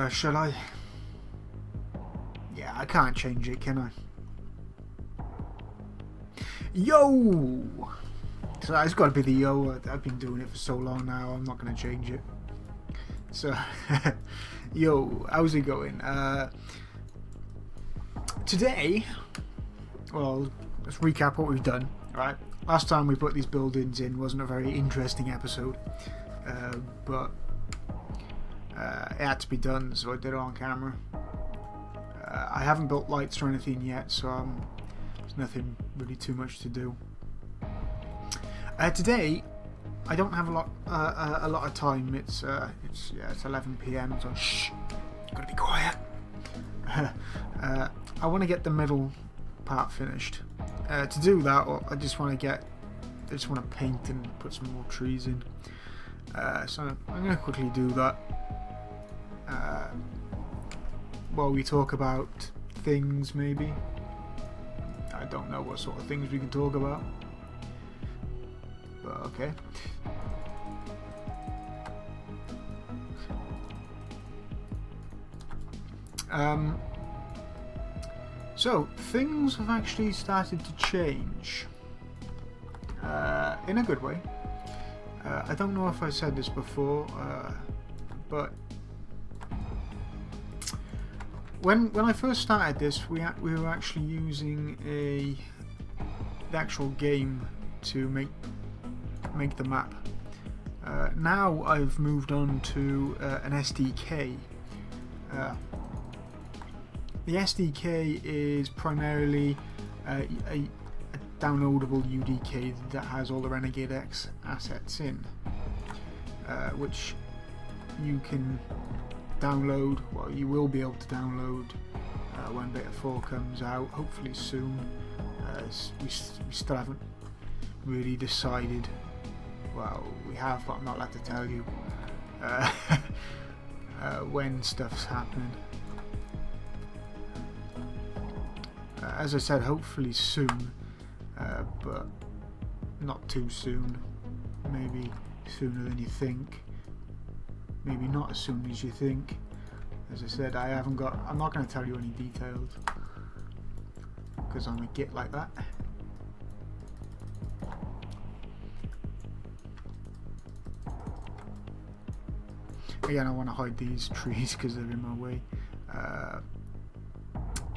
Shall I? Yeah, I can't change it, can I? Yo! So it's got to be the yo. I've been doing it for so long now, I'm not going to change it. So, yo, how's it going? Today, well, let's recap what we've done, right? Last time we put these buildings in wasn't a very interesting episode, but it had to be done, so I did it on camera. I haven't built lights or anything yet, so there's nothing really too much to do. Today, I don't have a lot of time. It's 11 PM, so shh, gotta be quiet. I want to get the middle part finished. To do that, I just want to paint and put some more trees in. So I'm going to quickly do that. While we talk about things, maybe. I don't know what sort of things we can talk about. But okay. So things have actually started to change in a good way. I don't know if I said this before, but when I first started this, we were actually using the actual game to make the map. Now I've moved on to an SDK. The SDK is primarily a downloadable UDK that has all the Renegade X assets in, which you can download. Well, you will be able to download when Beta 4 comes out, hopefully soon. We still haven't really decided. Well, we have, but I'm not allowed to tell you when stuff's happening. As I said, hopefully soon, but not too soon. Maybe sooner than you think. Maybe not as soon as you think. As I said, I'm not going to tell you any details because I'm a git like that. Again, I want to hide these trees because they're in my way.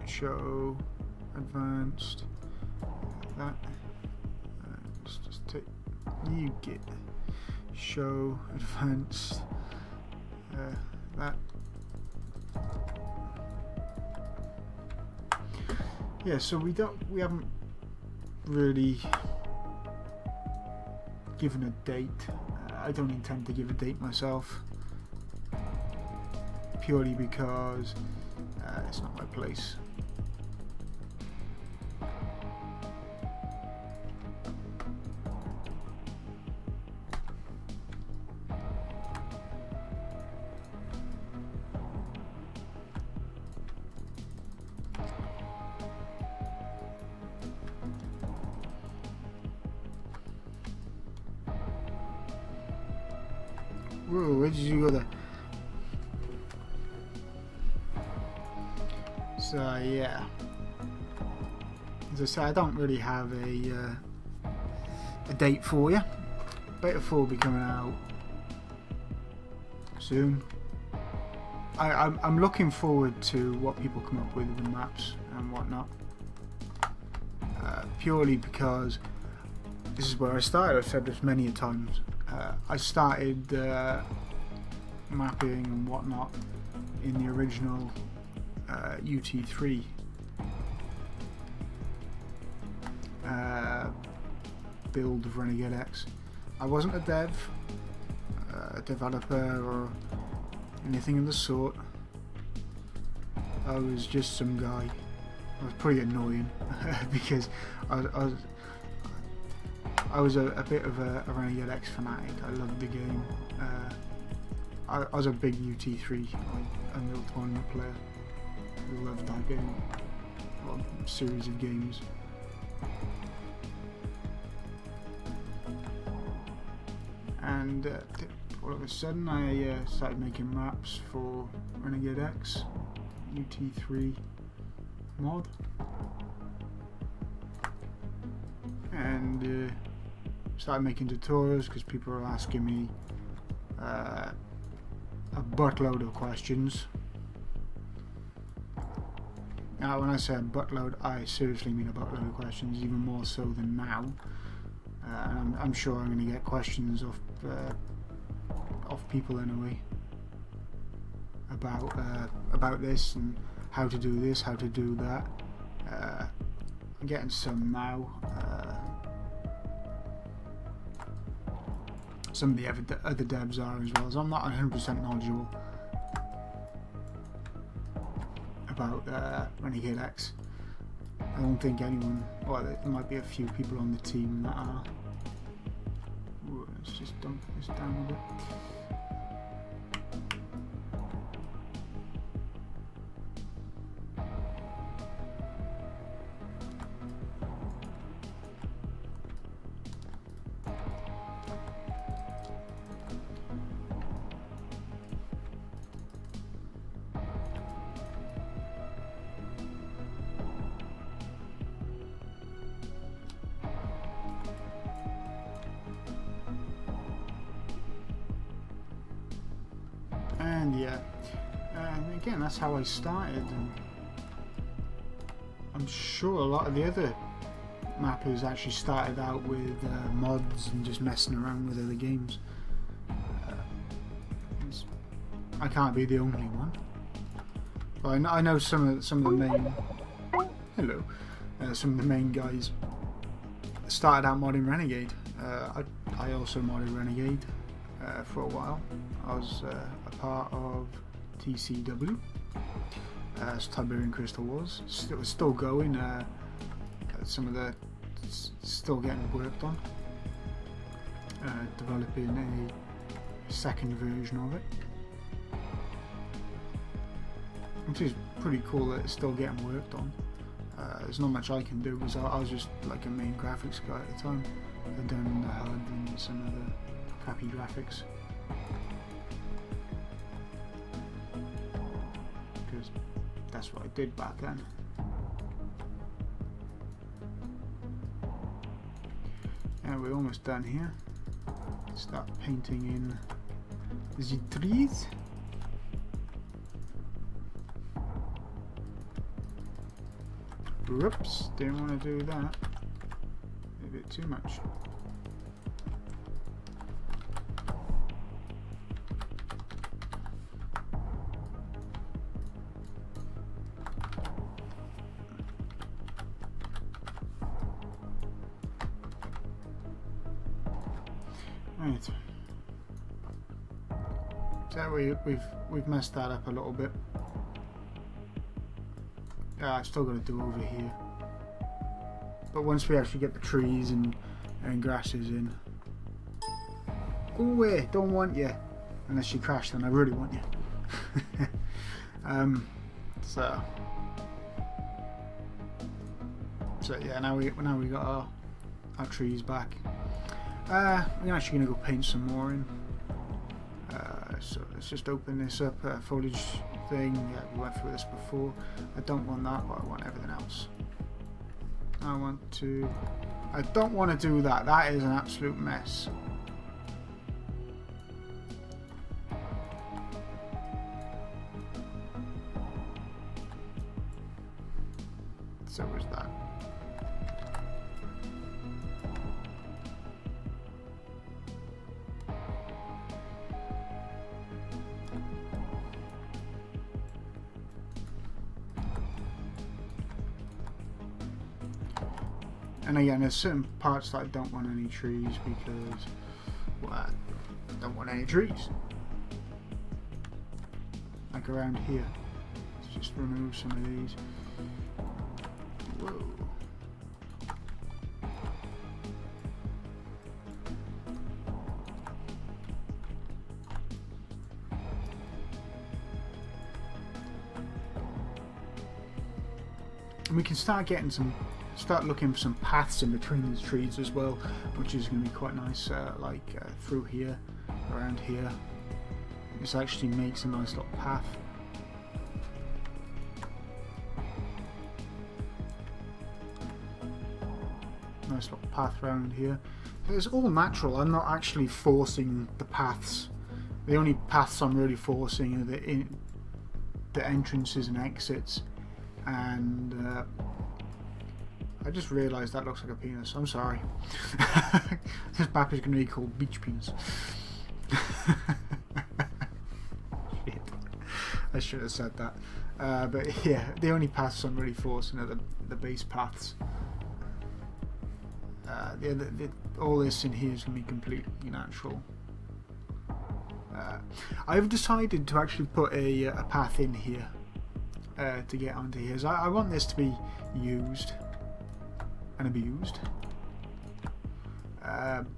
Show advanced. That. Let's just take you git. Show advanced. That. Yeah, so we haven't really given a date. I don't intend to give a date myself, purely because it's not my place. Whoa, where did you go there? So yeah, as I said, I don't really have a date for you. Beta 4 will be coming out soon. I'm looking forward to what people come up with the maps and whatnot. Purely because this is where I started. I've said this many a times. I started mapping and whatnot in the original UT3 build of Renegade X. I wasn't a developer or anything of the sort. I was just some guy. I was pretty annoying because I was a bit of a Renegade X fanatic. I loved the game. I was a big UT3 Unreal Tournament player. I loved that game. Well, series of games. And all of a sudden I started making maps for Renegade X UT3 mod, and started making tutorials because people are asking me a buttload of questions. Now when I say a buttload, I seriously mean a buttload of questions, even more so than now. And I'm sure I'm going to get questions off people in a way about this and how to do this, how to do that. I'm getting some now. Some of the other devs are as well, so I'm not 100% knowledgeable about Renegade X. I don't think anyone, well, there might be a few people on the team that are. Ooh, let's just dump this down a bit. And yeah, and again, that's how I started, and I'm sure a lot of the other mappers actually started out with mods and just messing around with other games. I can't be the only one, but I know some of the main some of the main guys started out modding Renegade. I also modded Renegade for a while. I was a part of TCW, Tiberian Crystal Wars. It was still going. Some of the still getting worked on, developing a second version of it, which is pretty cool that it's still getting worked on. There's not much I can do because I was just like a main graphics guy at the time. I'd done the HUD and some other crappy graphics. Because that's what I did back then. And we're almost done here. Start painting in the trees. Whoops, didn't want to do that. A bit too much. Right. So we've messed that up a little bit. I've still got to do over here. But once we actually get the trees and grasses in. Go away, don't want you. Unless you crash, then I really want you. So yeah, now we got our trees back. We're actually going to go paint some more in. So let's just open this up, foliage thing. Yeah, we went through this before. I don't want that, but I want everything else. I don't want to do that. That is an absolute mess. So is that. And again, there's certain parts that I don't want any trees because, well, I don't want any trees. Like around here. Let's just remove some of these. Whoa. And we can start looking for some paths in between these trees as well, which is going to be quite nice, through here. around here. This actually makes a nice little path. Nice little path around here. It's all natural. I'm not actually forcing the paths. The only paths I'm really forcing are the entrances and exits. And I just realised that looks like a penis. I'm sorry. This map is going to be called Beach Penis. Shit. I should have said that. But yeah, the only paths I'm really forcing are the base paths. All this in here is going to be completely natural. I've decided to actually put a path in here to get onto here. So I want this to be used and abused,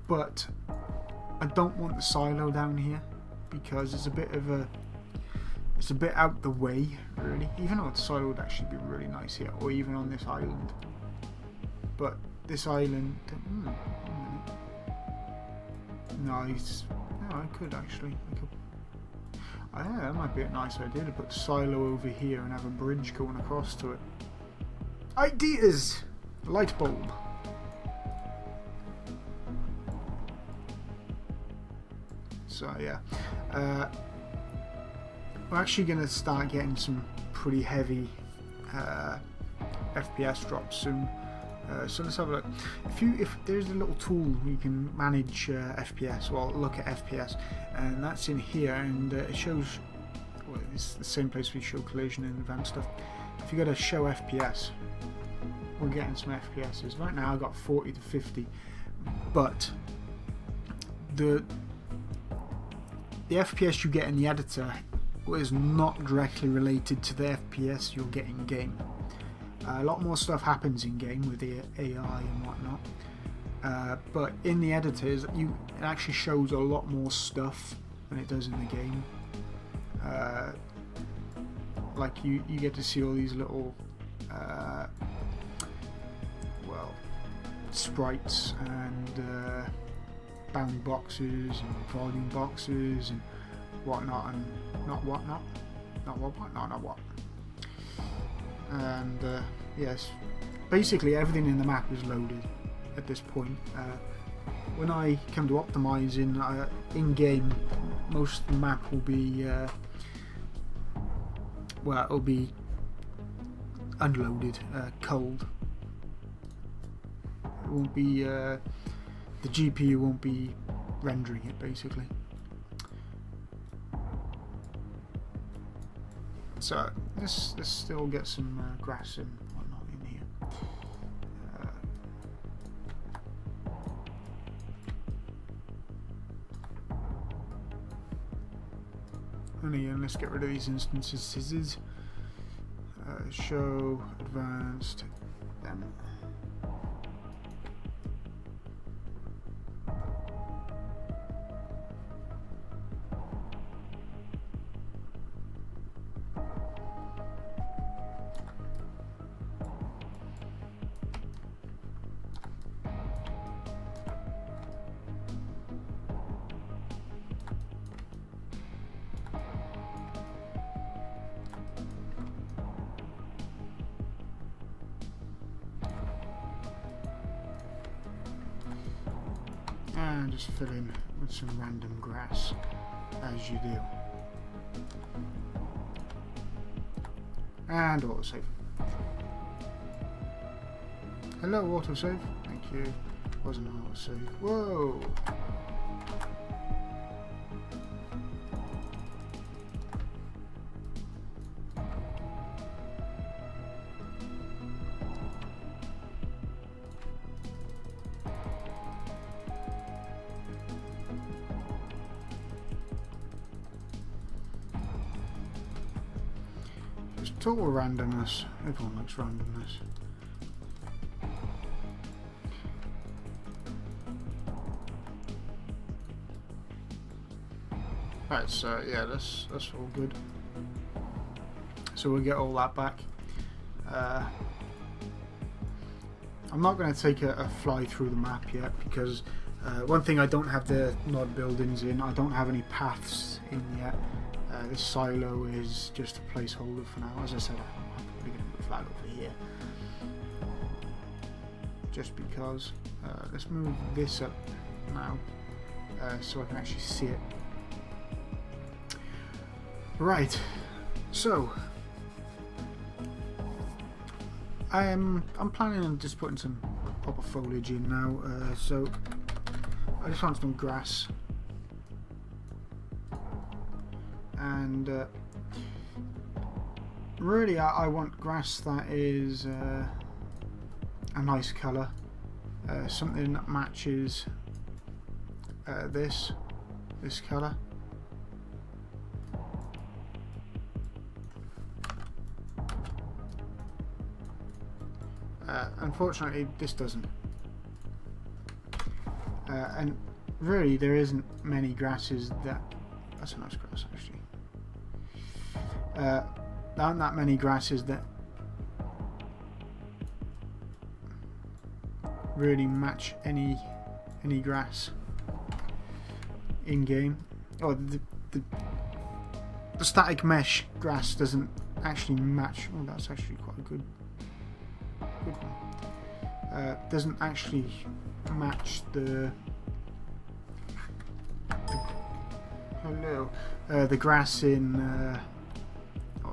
but I don't want the silo down here because it's a bit out the way, really. Even though the silo would actually be really nice here, or even on this island. But this island, nice. No, I could actually. Yeah, that might be a nice idea to put the silo over here and have a bridge going across to it. Ideas! Light bulb. So yeah, we're actually going to start getting some pretty heavy FPS drops soon. So let's have a look. If there's a little tool you can manage FPS, well, look at FPS, and that's in here, and it shows. Well, it's the same place we show collision and advanced stuff. If you go to show FPS, we're getting some FPSs. Right now I've got 40 to 50, but the FPS you get in the editor is not directly related to the FPS you'll get in game. A lot more stuff happens in game with the AI and whatnot, but in the editors it actually shows a lot more stuff than it does in the game. Like you get to see all these little well, sprites and bound boxes and volume boxes and whatnot, and not what. And yes, basically everything in the map is loaded at this point. When I come to optimizing in game, most of the map will be well, it'll be unloaded, cold. It won't be the GPU won't be rendering it, basically. So let's still get some grass and whatnot in here. And again, let's get rid of these instances. Scissors. Show advanced. Damn it. And just fill in with some random grass, as you do. And autosave. Hello, autosave. Thank you. Wasn't an autosave. Whoa! Total randomness. Everyone likes randomness. Right, so yeah, that's all good. So we'll get all that back. I'm not going to take a fly through the map yet because One thing I don't have the nod buildings in, I don't have any paths in yet. This silo is just a placeholder for now. As I said, I'm probably going to move that over here. Just because. Let's move this up now so I can actually see it. Right, so I'm planning on just putting some proper foliage in now. So I just want some grass, and really I want grass that is a nice colour, something that matches this colour. Unfortunately, this doesn't. And really, there isn't many grasses that. That's a nice grass, actually. There aren't that many grasses that really match any grass in game. Oh, the static mesh grass doesn't actually match. Oh, that's actually quite a good one. Doesn't actually match the grass in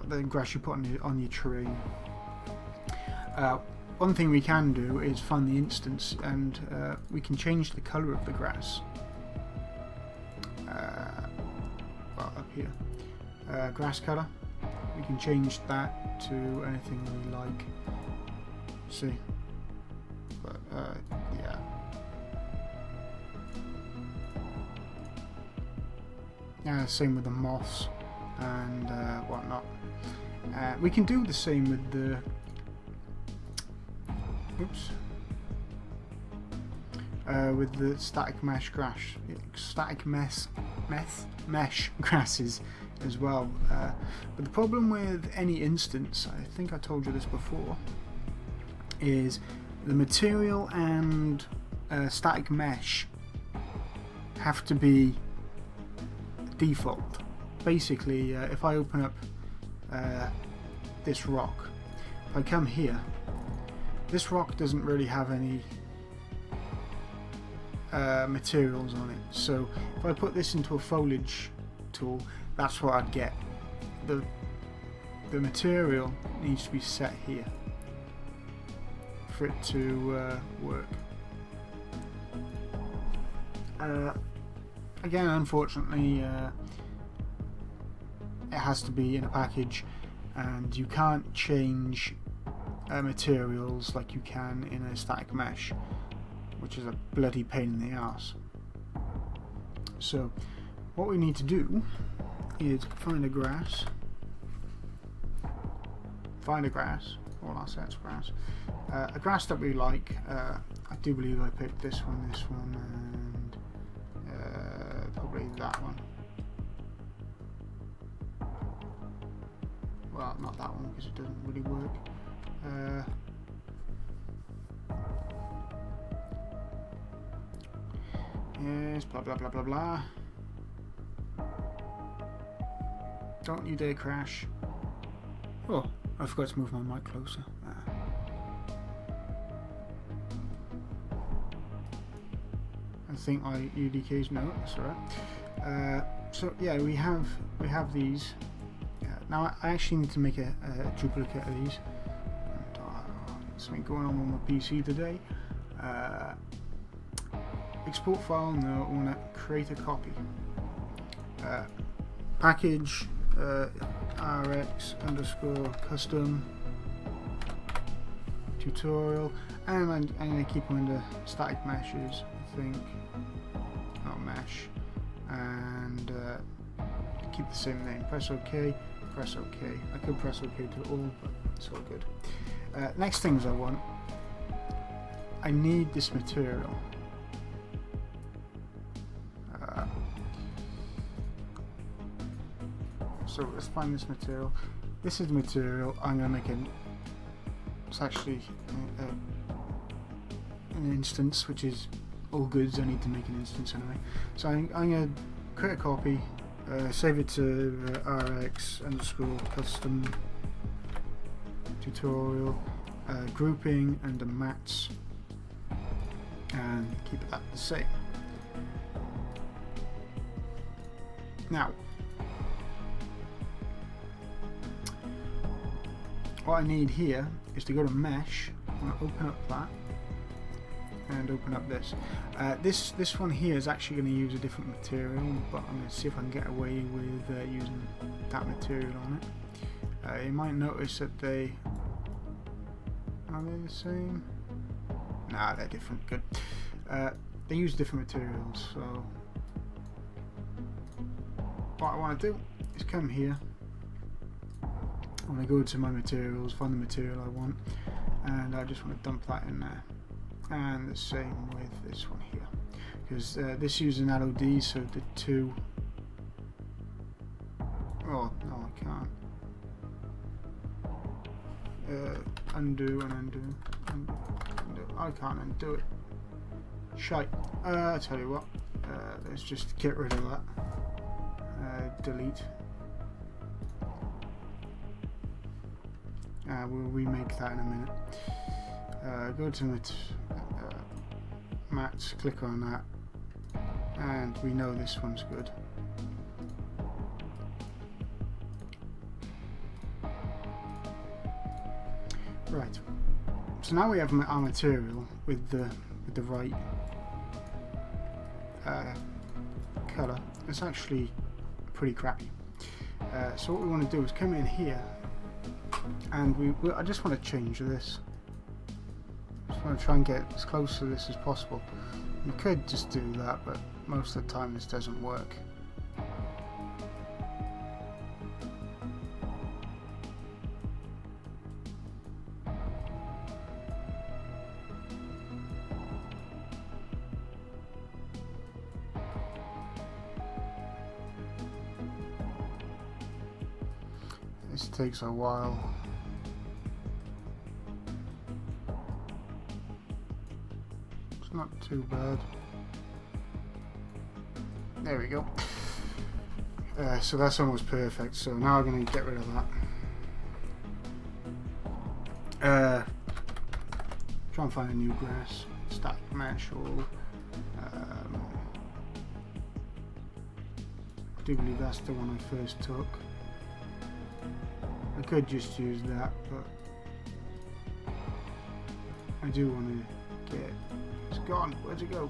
the grass you put on your terrain. One thing we can do is find the instance, and we can change the colour of the grass. Well, up here, grass colour. We can change that to anything we like. See, but yeah. Same with the moss and whatnot. We can do the same with the. Oops. With the static mesh grass, mesh grasses as well. But the problem with any instance, I think I told you this before, is the material and static mesh have to be default. Basically, if I open up this rock, if I come here, this rock doesn't really have any materials on it, so if I put this into a foliage tool, that's what I'd get. The material needs to be set here for it to work. Again, unfortunately, it has to be in a package, and you can't change materials like you can in a static mesh, which is a bloody pain in the arse. So what we need to do is find a grass, all our sets grass, a grass that we like. I do believe I picked this one, and probably that one. Well, not that one because it doesn't really work. Yes, blah blah blah blah blah. Don't you dare crash. Oh, I forgot to move my mic closer. I think my UDK's no, that's alright. So yeah, we have these. Now I actually need to make a duplicate of these. Something going on my PC today. Export file, no, I want to create a copy. Package RX_custom tutorial, and I'm going to keep them under static meshes, I think. Not mesh, and keep the same name. Press OK, press OK. I could press OK to all, but it's all good. Next things I need this material. So let's find this material. This is the material I'm going to make it's actually an instance which is all goods. I need to make an instance anyway. So I'm going to create a copy, save it to RX_custom tutorial, grouping under mats, and keep it at the same. Now, what I need here is to go to mesh. I'm going to open up that and open up this. This one here is actually going to use a different material, but I'm going to see if I can get away with using that material on it. You might notice that are they the same? Nah, they're different. Good. They use different materials, so what I want to do is come here. I'm going to go to my materials, find the material I want, and I just want to dump that in there. And the same with this one here, because this uses an LOD, so the two. Oh no, I can't. Undo and undo, undo. I can't undo it. Shite. I tell you what. Let's just get rid of that. Delete. We'll remake that in a minute. Go to mats, click on that, and we know this one's good. Right. So now we have our material with the right colour. It's actually pretty crappy. So what we want to do is come in here, and I just want to change this. Just want to try and get as close to this as possible. You could just do that, but most of the time this doesn't work. This takes a while. It's not too bad. There we go. So that's almost perfect. So now I'm going to get rid of that. Try and find a new grass. Static mesh or I do believe that's the one I first took. I could just use that, but I do want to get. It's gone. Where'd it go?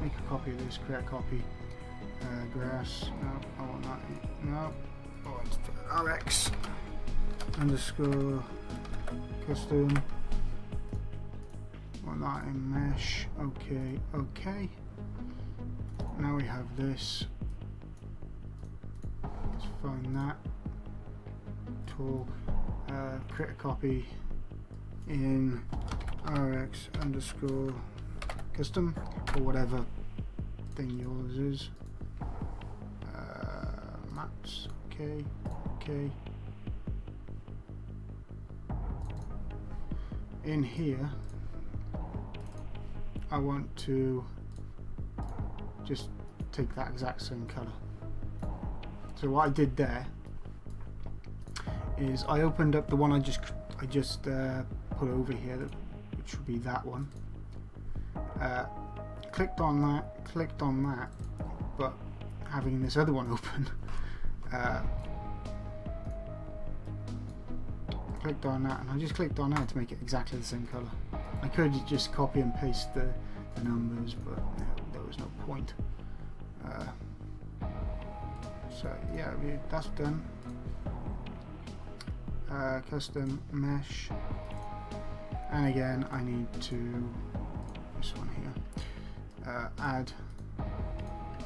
Make a copy of this. Create a copy. Grass. No, I want that. No. I want RX _ custom. I want that in mesh. Okay. Okay. Now we have this. Let's find that tool, create a copy in RX _ custom or whatever thing yours is. Maps, okay, okay. In here, I want to just take that exact same color. So what I did there is I opened up the one I just put over here, which would be that one. Clicked on that, but having this other one open, clicked on that, and I just clicked on that to make it exactly the same color. I could just copy and paste the numbers, but there was no point. So yeah, that's done. Custom mesh, and again I need to this one here. Add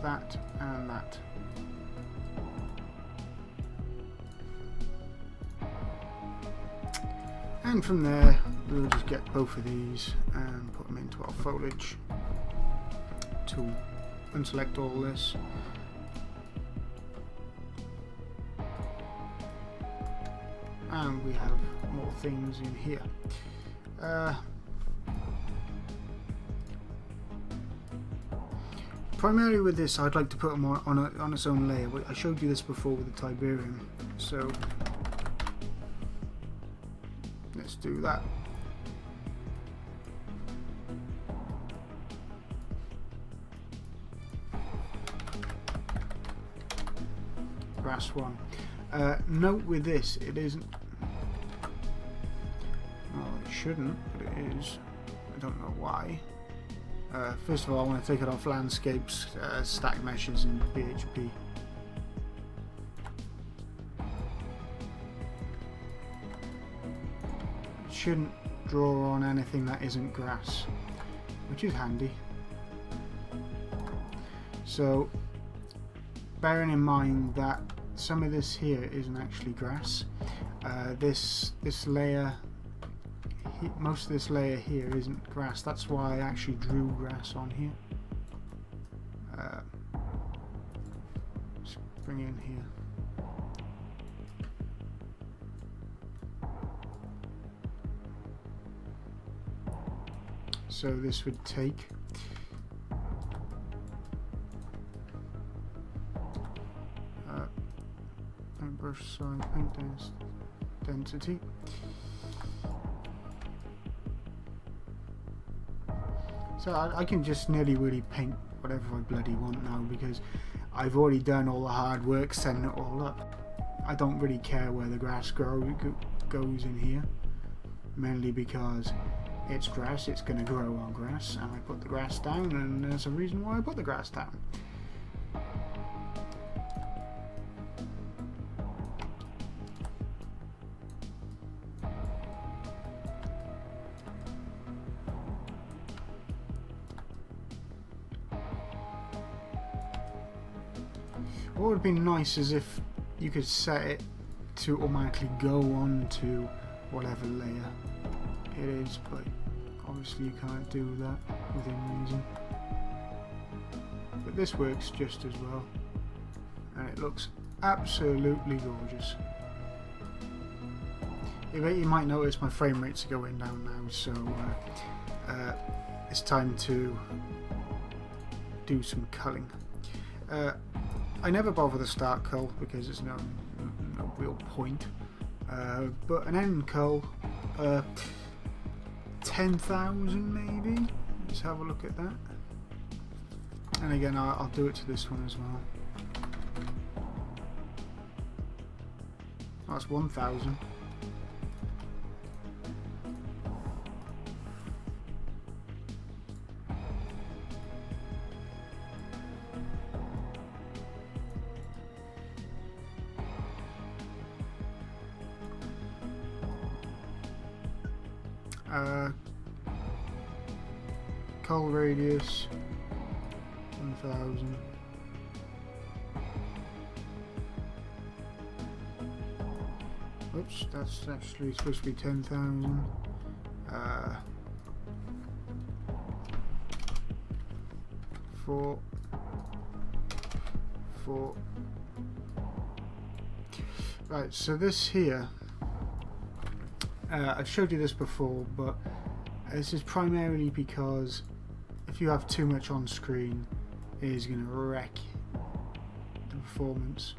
that and that. And from there we'll just get both of these and put them into our foliage tool. Unselect all this. And we have more things in here. primarily with this, I'd like to put them on its own layer. I showed you this before with the Tiberium, so let's do that. Grass one. Note with this, it isn't. Well, it shouldn't, but it is. I don't know why. First of all, I want to take it off landscapes, stack meshes, and PHP. It shouldn't draw on anything that isn't grass, which is handy. So, bearing in mind that some of this here isn't actually grass, this layer. Most of this layer here isn't grass. That's why I actually drew grass on here. Let's bring in here. So this would take paintbrush size, paint density. So I can just nilly-willy paint whatever I bloody want now, because I've already done all the hard work setting it all up. I don't really care where the grass goes in here, mainly because it's grass, it's going to grow on grass, and I put the grass down, and there's a reason why I put the grass down. What would be nice is if you could set it to automatically go on to whatever layer it is, but obviously you can't do that within reason. But this works just as well, and it looks absolutely gorgeous. You might notice my frame rates are going down now, so it's time to do some culling. I never bother the start cull because there's no real point, but an end cull, 10,000 maybe. Let's have a look at that. And again, I'll do it to this one as well. Oh, that's 1,000. Cull radius 1,000. Oops, that's actually supposed to be 10,000. 4. Right, so this here, I've showed you this before, but this is primarily because if you have too much on screen, it is going to wreck the performance.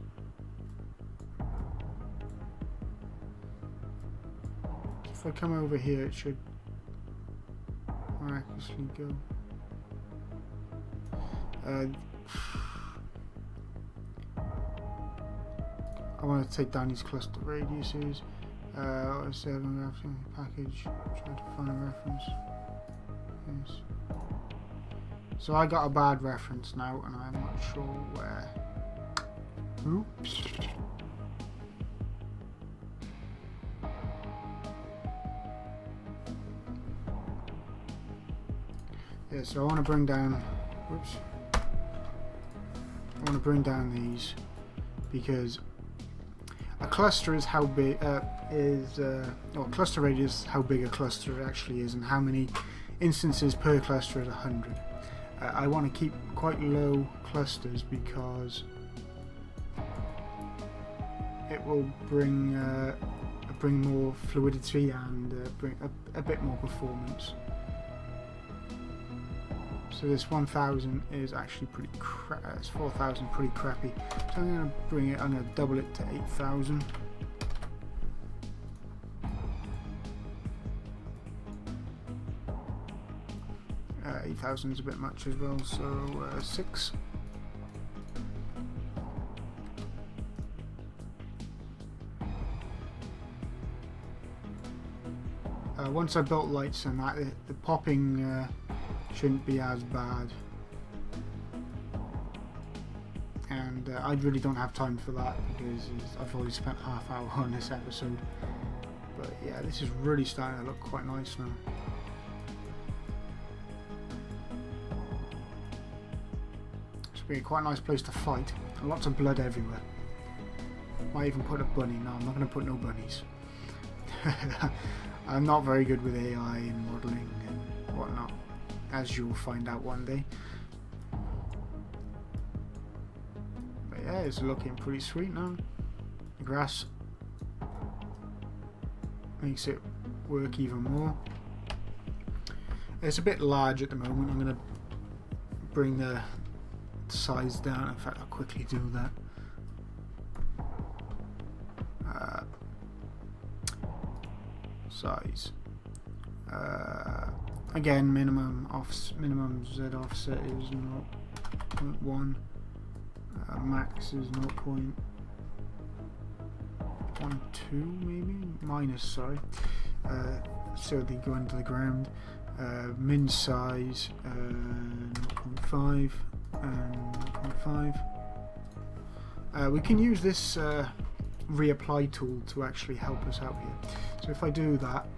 If I come over here, it should miraculously go. I want to take down these cluster radiuses. 7 package. Try to find a reference. Yes. So I got a bad reference now, and I'm not sure where. Oops. Yeah, so I want to bring down. Whoops. I want to bring down these because a cluster is how big cluster radius is how big a cluster actually is, and how many instances per cluster is 100. I want to keep quite low clusters because it will bring more fluidity and bring a bit more performance. So this 1000 is actually pretty it's 4000 pretty crappy. So I'm going to bring it, I'm going to double it to 8000. 8,000 is a bit much as well, so 6. Once I built lights and that, the popping shouldn't be as bad. And I really don't have time for that because I've already spent half hour on this episode. But yeah, this is really starting to look quite nice now. Be quite a nice place to fight. Lots of blood everywhere. Might even put a bunny. No, I'm not going to put no bunnies. I'm not very good with AI and modelling and whatnot, as you'll find out one day. But yeah, it's looking pretty sweet now. The grass makes it work even more. It's a bit large at the moment. I'm going to bring the size down. In fact, I'll quickly do that. Size. Again, minimum Z offset is 0.1. Max is 0.12 maybe. Minus, sorry. Certainly going to the ground. Min size 0.5. And 0.5. We can use this reapply tool to actually help us out here. So if I do that,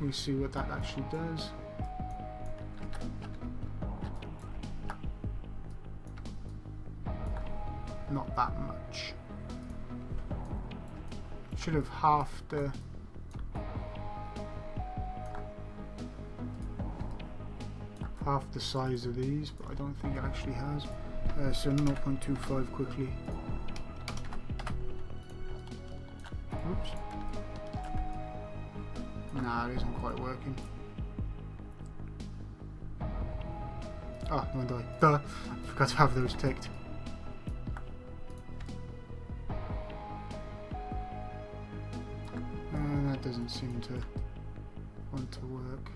we see what that actually does. Not that much. Should have half the size of these, but I don't think it actually has. So 0.25 quickly. Oops. Nah, it isn't quite working. Ah, no die. Duh! I forgot to have those ticked. That doesn't seem to want to work.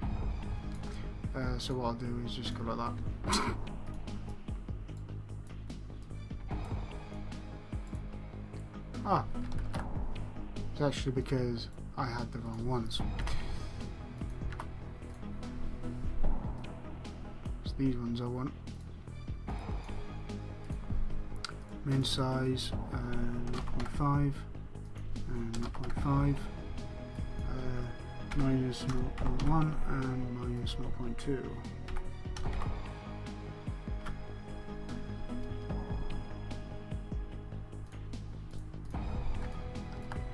So what I'll do is just go like that. Ah, it's actually because I had the wrong ones. It's these ones I want. Min size 0.5 and 0.5. Minus 0.1 and minus 0.2.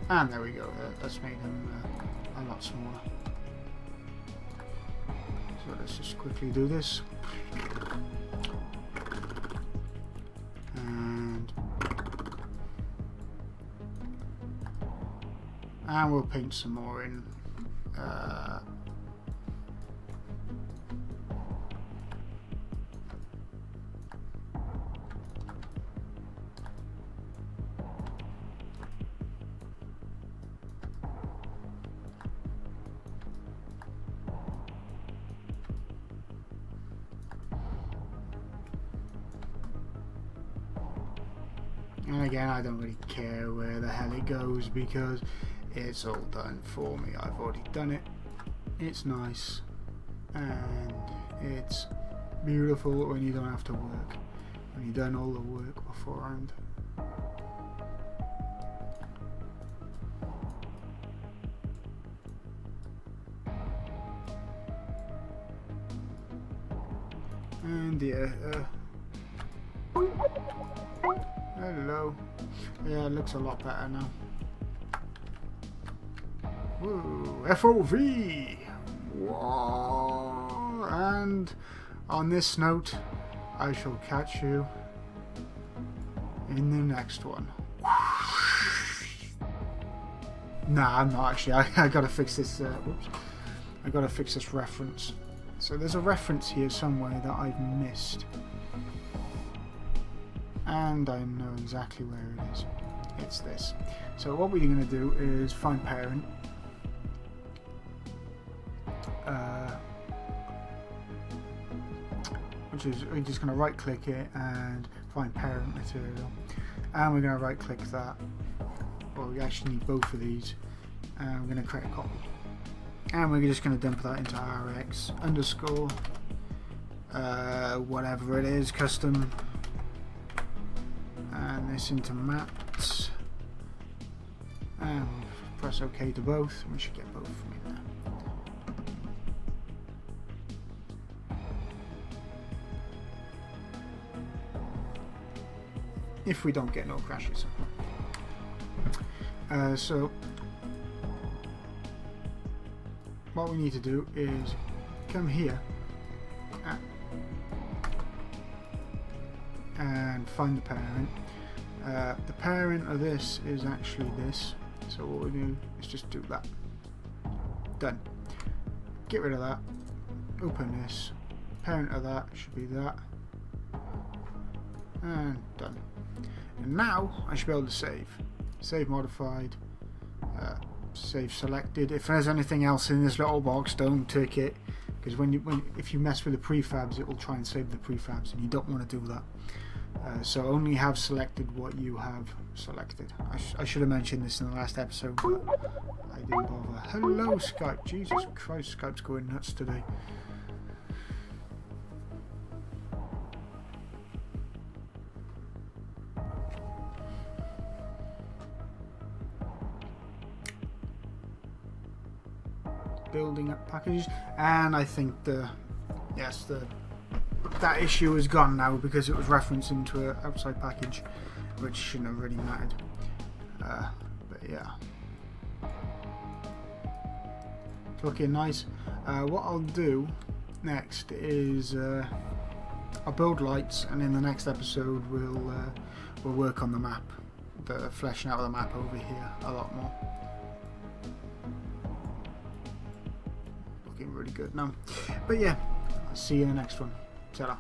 And there we go, that's made them a lot smaller. So let's just quickly do this. And we'll paint some more in. And again, I don't really care where the hell it goes because it's all done for me. I've already done it. It's nice and it's beautiful when you don't have to work, when you've done all the work beforehand. And yeah, hello. Yeah, it looks a lot better now. Woo, FOV! Whoa. And on this note, I shall catch you in the next one. Nah, I'm not actually. I gotta fix this. Whoops. I I've got to fix this reference. So there's a reference here somewhere that I've missed. And I know exactly where it is. It's this. So what we're going to do is find parent. Which is, we're just going to right click it and find parent material. And we're going to right click that. Well, we actually need both of these. And we're going to create a copy. And we're just going to dump that into RX underscore whatever it is, custom. And this into maps. And press OK to both. We should get both from in there. If we don't get no crashes. So what we need to do is come here and find the parent. The parent of this is actually this, so what we do is just do that. Done. Get rid of that, open this, parent of that should be that, and done. And now I should be able to save modified, save selected. If there's anything else in this little box, don't tick it, because if you mess with the prefabs, it will try and save the prefabs, and you don't want to do that. So only have selected what you have selected. I should have mentioned this in the last episode, but I didn't bother. Hello Skype, Jesus Christ, Skype's going nuts today. Building up packages, and I think that issue is gone now because it was referenced into an outside package, which shouldn't have really mattered. But yeah, it's looking nice. What I'll do next is I'll build lights, and in the next episode we'll work on the map, the fleshing out of the map over here a lot more. Looking really good now. But yeah, I'll see you in the next one. Ta-ra.